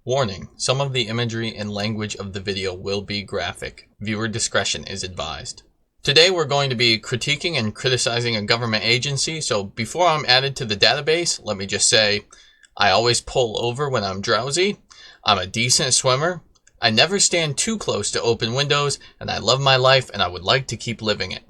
Warning, some of the imagery and language of the video will be graphic. Viewer discretion is advised. Today we're going to be critiquing and criticizing a government agency, so before I'm added to the database, let me just say, I always pull over when I'm drowsy, I'm a decent swimmer, I never stand too close to open windows, and I love my life and I would like to keep living it.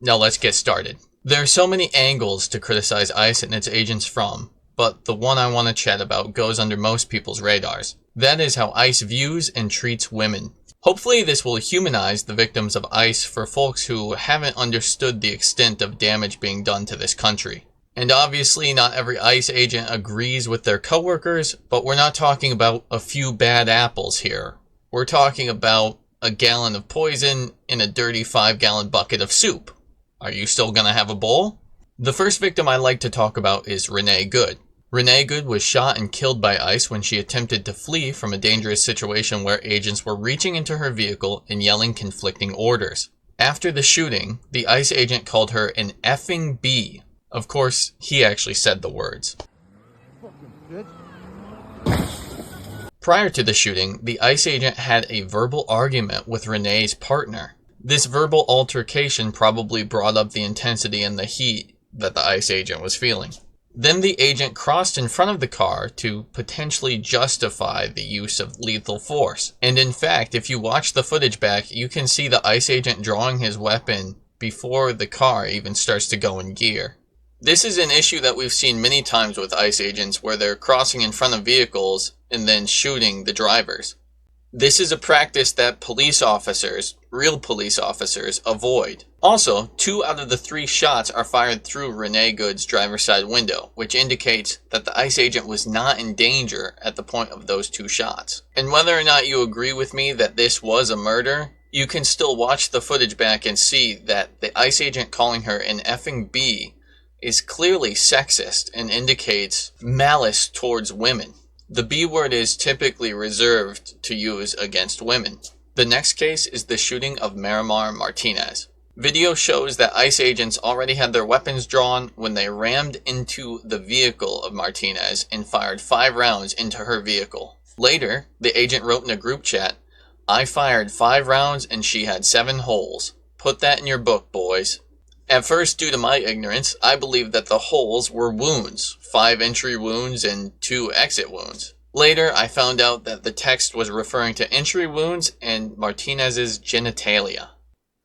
Now let's get started. There are so many angles to criticize ICE and its agents from, but the one I want to chat about goes under most people's radars. That is how ICE views and treats women. Hopefully this will humanize the victims of ICE for folks who haven't understood the extent of damage being done to this country. And obviously not every ICE agent agrees with their coworkers, but we're not talking about a few bad apples here. We're talking about a gallon of poison in a dirty 5-gallon bucket of soup. Are you still gonna have a bowl? The first victim I like to talk about is Renee Good. Renee Good was shot and killed by ICE when she attempted to flee from a dangerous situation where agents were reaching into her vehicle and yelling conflicting orders. After the shooting, the ICE agent called her an effing bee. Of course, he actually said the words. Prior to the shooting, the ICE agent had a verbal argument with Renee's partner. This verbal altercation probably brought up the intensity and the heat that the ICE agent was feeling. Then the agent crossed in front of the car to potentially justify the use of lethal force. And in fact, if you watch the footage back, you can see the ICE agent drawing his weapon before the car even starts to go in gear. This is an issue that we've seen many times with ICE agents where they're crossing in front of vehicles and then shooting the drivers. This is a practice that police officers, real police officers, avoid. Also, 2 out of the 3 shots are fired through Renee Good's driver's side window, which indicates that the ICE agent was not in danger at the point of those 2 shots. And whether or not you agree with me that this was a murder, you can still watch the footage back and see that the ICE agent calling her an effing bee is clearly sexist and indicates malice towards women. The B word is typically reserved to use against women. The next case is the shooting of Miramar Martinez. Video shows that ICE agents already had their weapons drawn when they rammed into the vehicle of Martinez and fired 5 rounds into her vehicle. Later, the agent wrote in a group chat, "I fired 5 rounds and she had 7 holes. Put that in your book, boys." At first, due to my ignorance, I believed that the holes were wounds, 5 entry wounds and 2 exit wounds. Later, I found out that the text was referring to entry wounds and Martinez's genitalia.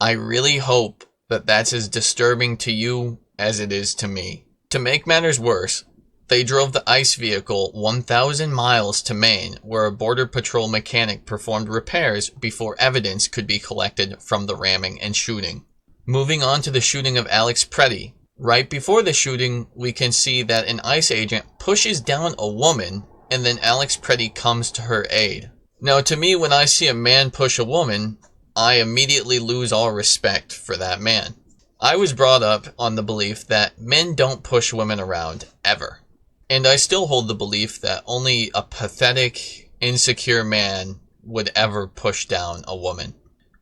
I really hope that that's as disturbing to you as it is to me. To make matters worse, they drove the ICE vehicle 1,000 miles to Maine, where a Border Patrol mechanic performed repairs before evidence could be collected from the ramming and shooting. Moving on to the shooting of Alex Preddy. Right before the shooting, we can see that an ICE agent pushes down a woman and then Alex Preddy comes to her aid. Now to me, when I see a man push a woman, I immediately lose all respect for that man. I was brought up on the belief that men don't push women around, ever. And I still hold the belief that only a pathetic, insecure man would ever push down a woman.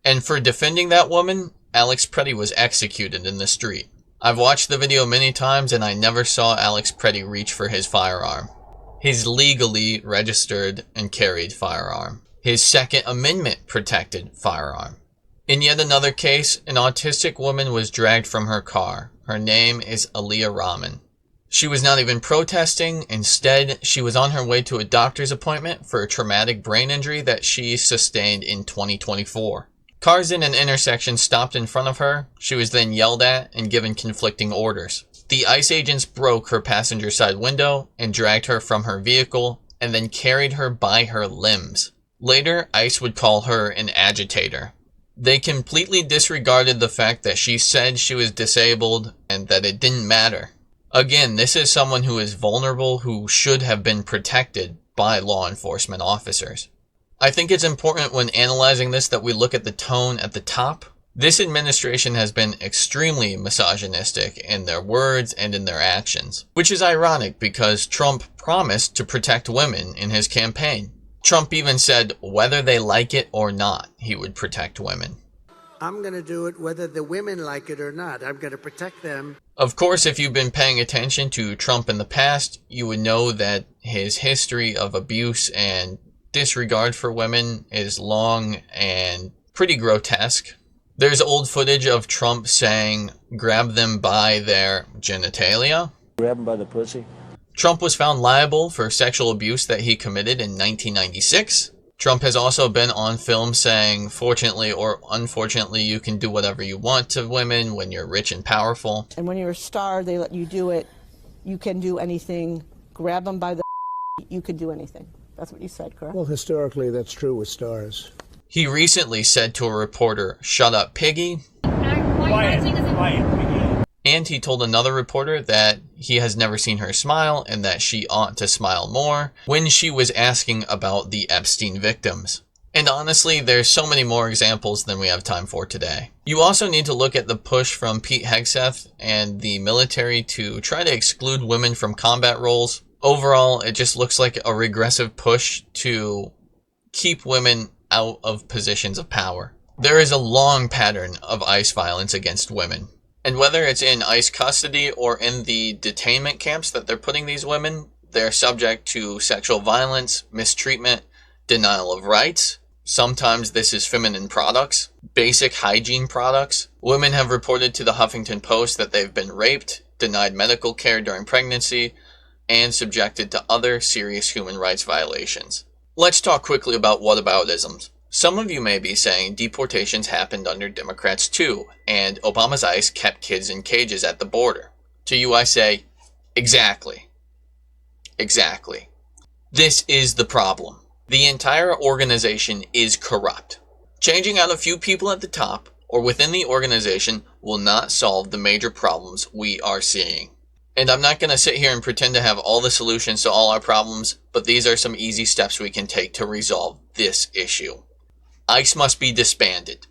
And for defending that woman, Alex Preddy was executed in the street. I've watched the video many times and I never saw Alex Preddy reach for his firearm. His legally registered and carried firearm. His Second Amendment protected firearm. In yet another case, an autistic woman was dragged from her car. Her name is Aaliyah Rahman. She was not even protesting. Instead, she was on her way to a doctor's appointment for a traumatic brain injury that she sustained in 2024. Cars in an intersection stopped in front of her. She was then yelled at and given conflicting orders. The ICE agents broke her passenger side window and dragged her from her vehicle and then carried her by her limbs. Later, ICE would call her an agitator. They completely disregarded the fact that she said she was disabled and that it didn't matter. Again, this is someone who is vulnerable, who should have been protected by law enforcement officers. I think it's important when analyzing this that we look at the tone at the top. This administration has been extremely misogynistic in their words and in their actions, which is ironic because Trump promised to protect women in his campaign. Trump even said whether they like it or not, he would protect women. I'm going to do it whether the women like it or not. I'm going to protect them. Of course, if you've been paying attention to Trump in the past, you would know that his history of abuse and disregard for women is long and pretty grotesque. There's old footage of Trump saying, grab them by their genitalia. Grab them by the pussy. Trump was found liable for sexual abuse that he committed in 1996. Trump has also been on film saying, fortunately or unfortunately, you can do whatever you want to women when you're rich and powerful. And when you're a star, they let you do it. You can do anything. Grab them by the you can do anything. That's what you said, correct? Well, historically, that's true with stars. He recently said to a reporter, "Shut up, piggy." Quiet, piggy. And he told another reporter that he has never seen her smile and that she ought to smile more when she was asking about the Epstein victims. And honestly, there's so many more examples than we have time for today. You also need to look at the push from Pete Hegseth and the military to try to exclude women from combat roles. Overall, it just looks like a regressive push to keep women out of positions of power. There is a long pattern of ICE violence against women. And whether it's in ICE custody or in the detainment camps that they're putting these women, they're subject to sexual violence, mistreatment, denial of rights. Sometimes this is feminine products, basic hygiene products. Women have reported to the Huffington Post that they've been raped, denied medical care during pregnancy, and subjected to other serious human rights violations. Let's talk quickly about whataboutisms. Some of you may be saying deportations happened under Democrats too, and Obama's ICE kept kids in cages at the border. To you I say, exactly. Exactly. This is the problem. The entire organization is corrupt. Changing out a few people at the top or within the organization will not solve the major problems we are seeing. And I'm not going to sit here and pretend to have all the solutions to all our problems, but these are some easy steps we can take to resolve this issue. ICE must be disbanded.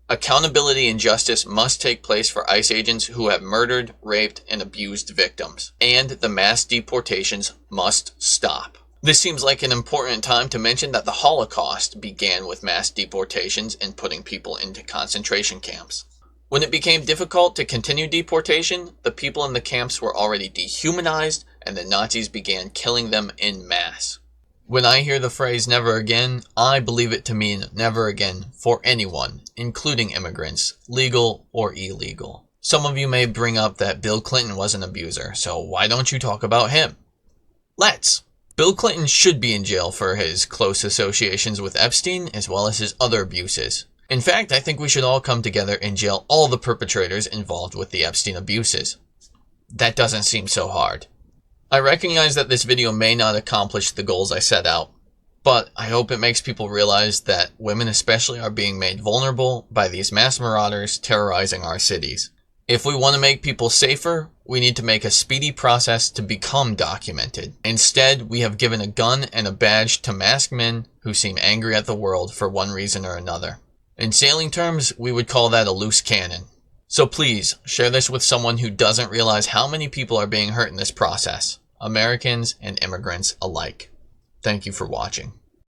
Accountability and justice must take place for ICE agents who have murdered, raped, and abused victims. And the mass deportations must stop. This seems like an important time to mention that the Holocaust began with mass deportations and putting people into concentration camps. When it became difficult to continue deportation, the people in the camps were already dehumanized and the Nazis began killing them en masse. When I hear the phrase never again, I believe it to mean never again for anyone, including immigrants, legal or illegal. Some of you may bring up that Bill Clinton was an abuser, so why don't you talk about him? Let's. Bill Clinton should be in jail for his close associations with Epstein as well as his other abuses. In fact, I think we should all come together and jail all the perpetrators involved with the Epstein abuses. That doesn't seem so hard. I recognize that this video may not accomplish the goals I set out, but I hope it makes people realize that women especially are being made vulnerable by these mass marauders terrorizing our cities. If we want to make people safer, we need to make a speedy process to become documented. Instead, we have given a gun and a badge to masked men who seem angry at the world for one reason or another. In sailing terms, we would call that a loose cannon. So please, share this with someone who doesn't realize how many people are being hurt in this process, Americans and immigrants alike. Thank you for watching.